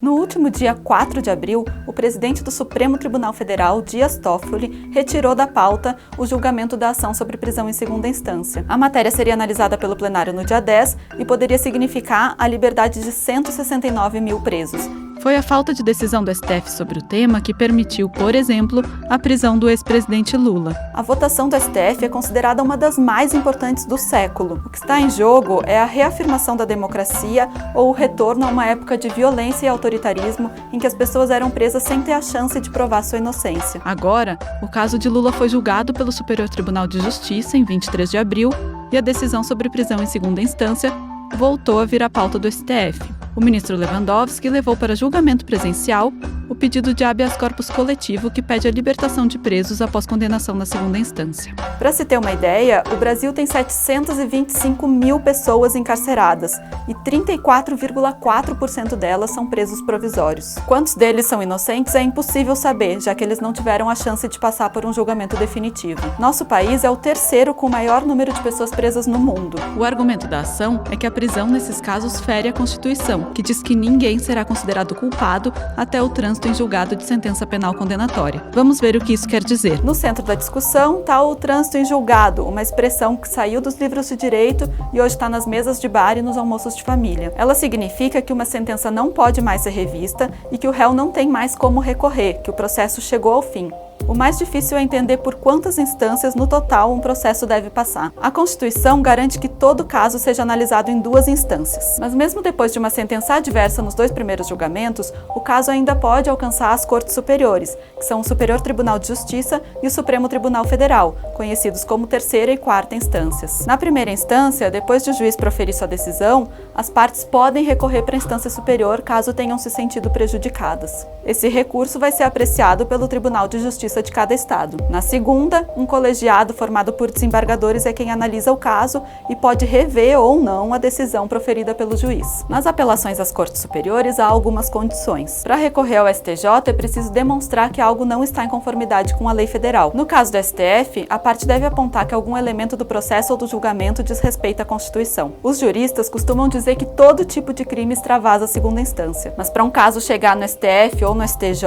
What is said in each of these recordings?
No último dia 4 de abril, o presidente do Supremo Tribunal Federal, Dias Toffoli, retirou da pauta o julgamento da ação sobre prisão em segunda instância. A matéria seria analisada pelo plenário no dia 10 e poderia significar a liberdade de 169 mil presos. Foi a falta de decisão do STF sobre o tema que permitiu, por exemplo, a prisão do ex-presidente Lula. A votação do STF é considerada uma das mais importantes do século. O que está em jogo é a reafirmação da democracia ou o retorno a uma época de violência e autoritarismo em que as pessoas eram presas sem ter a chance de provar sua inocência. Agora, o caso de Lula foi julgado pelo Superior Tribunal de Justiça em 23 de abril e a decisão sobre prisão em segunda instância voltou a vir à pauta do STF. O ministro Lewandowski levou para julgamento presencial o pedido de habeas corpus coletivo que pede a libertação de presos após condenação na segunda instância. Para se ter uma ideia, o Brasil tem 725 mil pessoas encarceradas e 34,4% delas são presos provisórios. Quantos deles são inocentes é impossível saber, já que eles não tiveram a chance de passar por um julgamento definitivo. Nosso país é o terceiro com o maior número de pessoas presas no mundo. O argumento da ação é que a prisão nesses casos fere a Constituição, que diz que ninguém será considerado culpado até o trânsito em julgado de sentença penal condenatória. Vamos ver o que isso quer dizer. No centro da discussão está o trânsito em julgado, uma expressão que saiu dos livros de direito e hoje está nas mesas de bar e nos almoços de família. Ela significa que uma sentença não pode mais ser revista e que o réu não tem mais como recorrer, que o processo chegou ao fim. O mais difícil é entender por quantas instâncias no total um processo deve passar. A Constituição garante que todo caso seja analisado em 2 instâncias. Mas mesmo depois de uma sentença adversa nos 2 primeiros julgamentos, o caso ainda pode alcançar as Cortes Superiores, que são o Superior Tribunal de Justiça e o Supremo Tribunal Federal, conhecidos como terceira e quarta instâncias. Na primeira instância, depois de o juiz proferir sua decisão, as partes podem recorrer para a instância superior caso tenham se sentido prejudicadas. Esse recurso vai ser apreciado pelo Tribunal de Justiça de cada estado. Na segunda, um colegiado formado por desembargadores é quem analisa o caso e pode rever ou não a decisão proferida pelo juiz. Nas apelações às Cortes Superiores há algumas condições. Para recorrer ao STJ é preciso demonstrar que algo não está em conformidade com a lei federal. No caso do STF, a parte deve apontar que algum elemento do processo ou do julgamento diz respeito à Constituição. Os juristas costumam dizer que todo tipo de crime extravasa a segunda instância, mas para um caso chegar no STF ou no STJ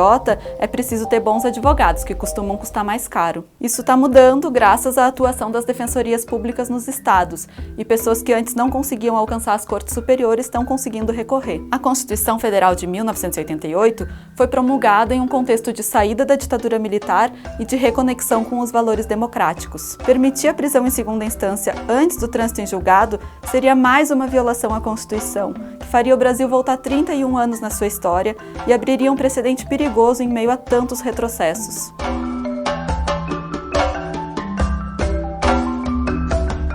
é preciso ter bons advogados, que costumam custar mais caro. Isso está mudando graças à atuação das defensorias públicas nos estados, e pessoas que antes não conseguiam alcançar as cortes superiores estão conseguindo recorrer. A Constituição Federal de 1988 foi promulgada em um contexto de saída da ditadura militar e de reconexão com os valores democráticos. Permitir a prisão em segunda instância antes do trânsito em julgado seria mais uma violação à Constituição, que faria o Brasil voltar 31 anos na sua história e abriria um precedente perigoso em meio a tantos retrocessos.